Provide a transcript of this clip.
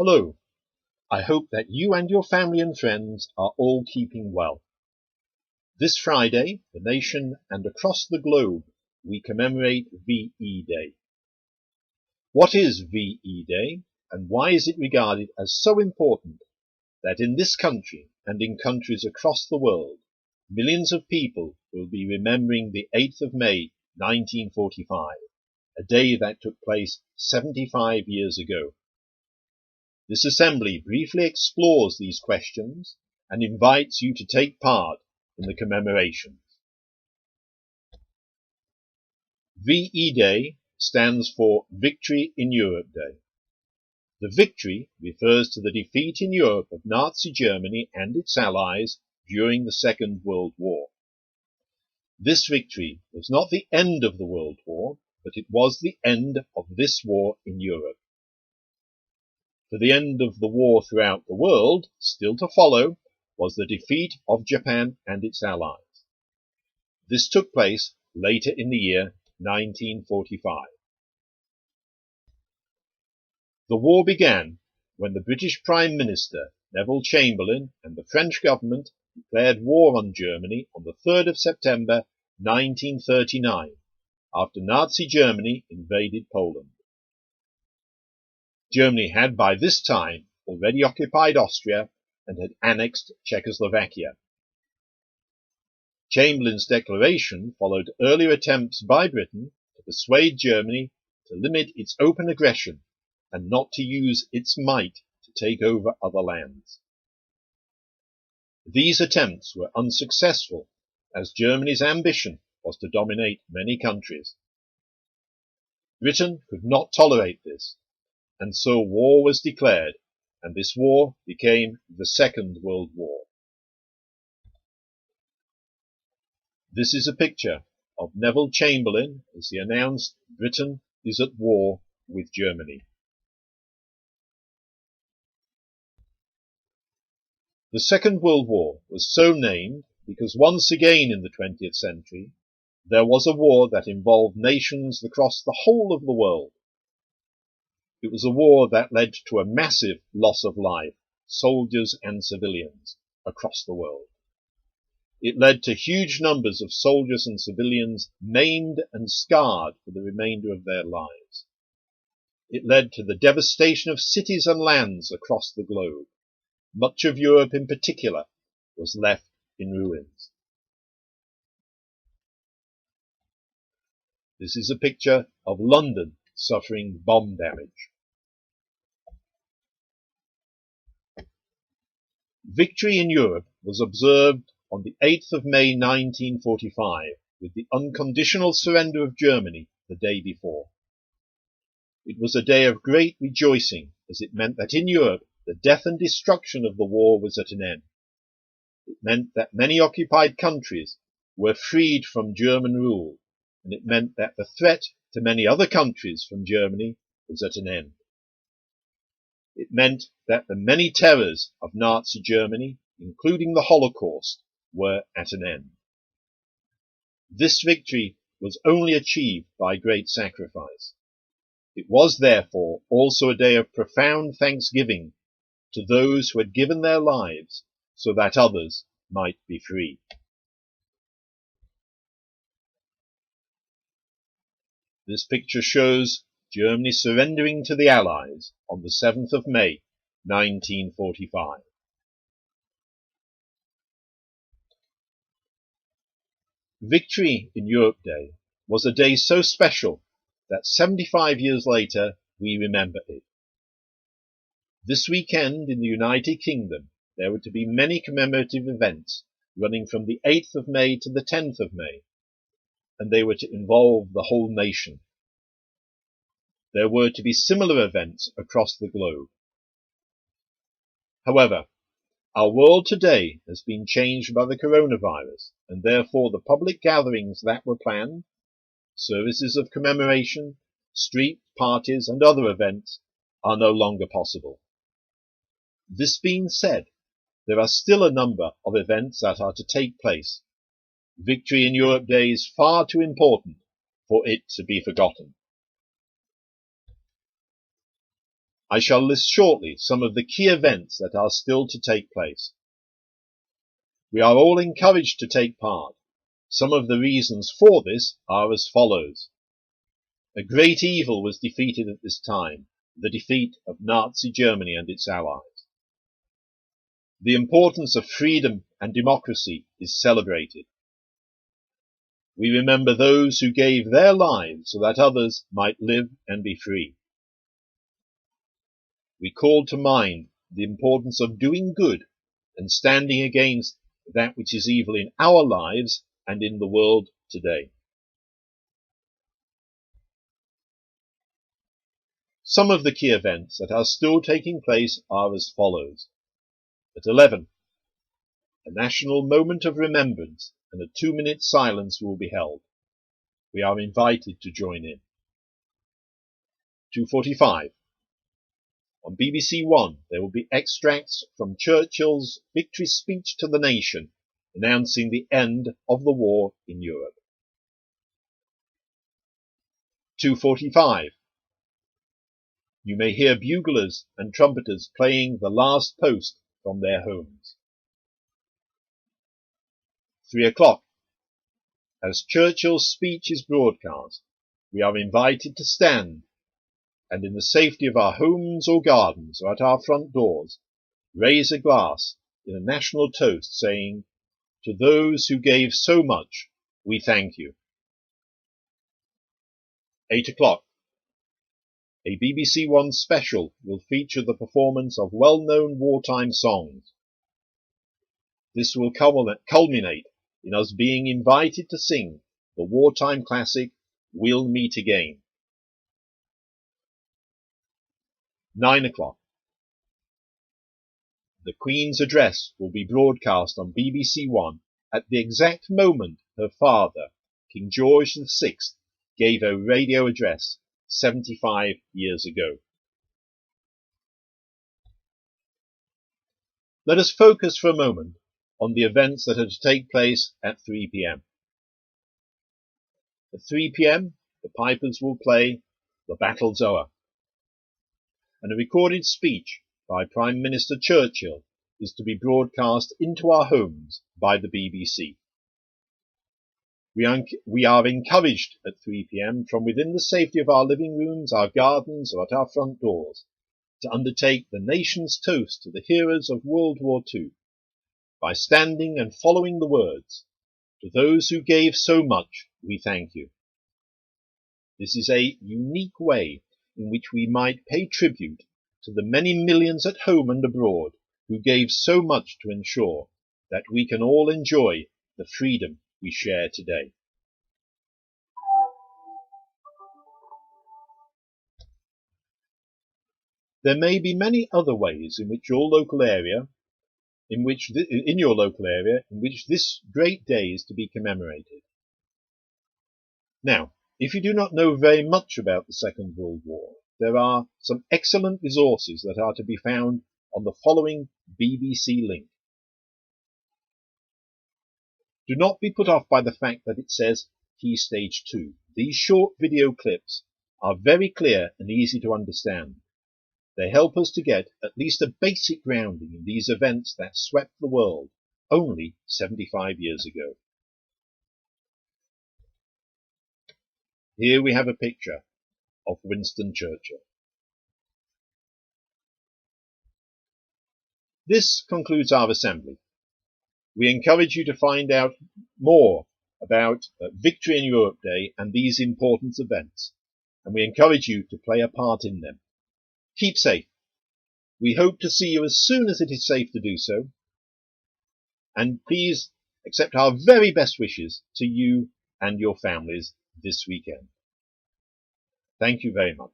Hello, I hope that you and your family and friends are all keeping well. This Friday, the nation and across the globe, we commemorate VE Day. What is VE Day, and why is it regarded as so important that in this country and in countries across the world, millions of people will be remembering the 8th of May 1945, a day that took place 75 years ago. This assembly briefly explores these questions and invites you to take part in the commemorations. VE Day stands for Victory in Europe Day. The victory refers to the defeat in Europe of Nazi Germany and its allies during the Second World War. This victory was not the end of the World War, but it was the end of this war in Europe. For the end of the war throughout the world, still to follow, was the defeat of Japan and its allies. This took place later in the year 1945. The war began when the British Prime Minister Neville Chamberlain and the French government declared war on Germany on the 3rd of September 1939, after Nazi Germany invaded Poland. Germany had by this time already occupied Austria and had annexed Czechoslovakia. Chamberlain's declaration followed earlier attempts by Britain to persuade Germany to limit its open aggression and not to use its might to take over other lands. These attempts were unsuccessful, as Germany's ambition was to dominate many countries. Britain could not tolerate this, and so war was declared, and this war became the Second World War. This is a picture of Neville Chamberlain as he announced Britain is at war with Germany. The Second World War was so named because once again in the 20th century there was a war that involved nations across the whole of the world. It was a war that led to a massive loss of life, soldiers and civilians, across the world. It led to huge numbers of soldiers and civilians maimed and scarred for the remainder of their lives. It led to the devastation of cities and lands across the globe. Much of Europe in particular was left in ruins. This is a picture of London suffering bomb damage. Victory in Europe was observed on the 8th of May 1945 with the unconditional surrender of Germany the day before. It was a day of great rejoicing as it meant that in Europe the death and destruction of the war was at an end. It meant that many occupied countries were freed from German rule, and it meant that the threat to many other countries from Germany was at an end. It meant that the many terrors of Nazi Germany, including the Holocaust, were at an end. This victory was only achieved by great sacrifice. It was therefore also a day of profound thanksgiving to those who had given their lives so that others might be free. This picture shows Germany surrendering to the Allies on the 7th of May 1945. Victory in Europe Day was a day so special that 75 years later we remember it. This weekend in the United Kingdom there were to be many commemorative events running from the 8th of May to the 10th of May, and they were to involve the whole nation. There were to be similar events across the globe. However, our world today has been changed by the coronavirus, and therefore the public gatherings that were planned, services of commemoration, street parties and other events are no longer possible. This being said, there are still a number of events that are to take place. Victory in Europe Day is far too important for it to be forgotten. I shall list shortly some of the key events that are still to take place. We are all encouraged to take part. Some of the reasons for this are as follows. A great evil was defeated at this time, the defeat of Nazi Germany and its allies. The importance of freedom and democracy is celebrated. We remember those who gave their lives so that others might live and be free. We call to mind the importance of doing good and standing against that which is evil in our lives and in the world today. Some of the key events that are still taking place are as follows. At 11, a national moment of remembrance and a 2-minute silence will be held. We are invited to join in. 2:45. On BBC One, there will be extracts from Churchill's victory speech to the nation, announcing the end of the war in Europe. 2:45. You may hear buglers and trumpeters playing the last post from their homes. 3 o'clock. As Churchill's speech is broadcast, we are invited to stand and in the safety of our homes or gardens or at our front doors, raise a glass in a national toast saying, "To those who gave so much, we thank you." 8 o'clock. A BBC One special will feature the performance of well-known wartime songs. This will culminate in us being invited to sing the wartime classic, "We'll Meet Again." 9 o'clock. The Queen's address will be broadcast on BBC One at the exact moment her father, King George VI, gave a radio address 75 years ago. Let us focus for a moment on the events that are to take place at 3 p.m. At 3 p.m, the pipers will play "The Battle's O'er," and a recorded speech by Prime Minister Churchill is to be broadcast into our homes by the BBC. We are encouraged at 3 p.m. from within the safety of our living rooms, our gardens, or at our front doors to undertake the nation's toast to the heroes of World War II by standing and following the words, "To those who gave so much, we thank you." This is a unique way in which we might pay tribute to the many millions at home and abroad who gave so much to ensure that we can all enjoy the freedom we share today. There may be many other ways in your local area in which this great day is to be commemorated. Now, if you do not know very much about the Second World War, there are some excellent resources that are to be found on the following BBC link. Do not be put off by the fact that it says Key Stage 2. These short video clips are very clear and easy to understand. They help us to get at least a basic grounding in these events that swept the world only 75 years ago. Here we have a picture of Winston Churchill. This concludes our assembly. We encourage you to find out more about Victory in Europe Day and these important events, and we encourage you to play a part in them. Keep safe. We hope to see you as soon as it is safe to do so, and please accept our very best wishes to you and your families this weekend. Thank you very much.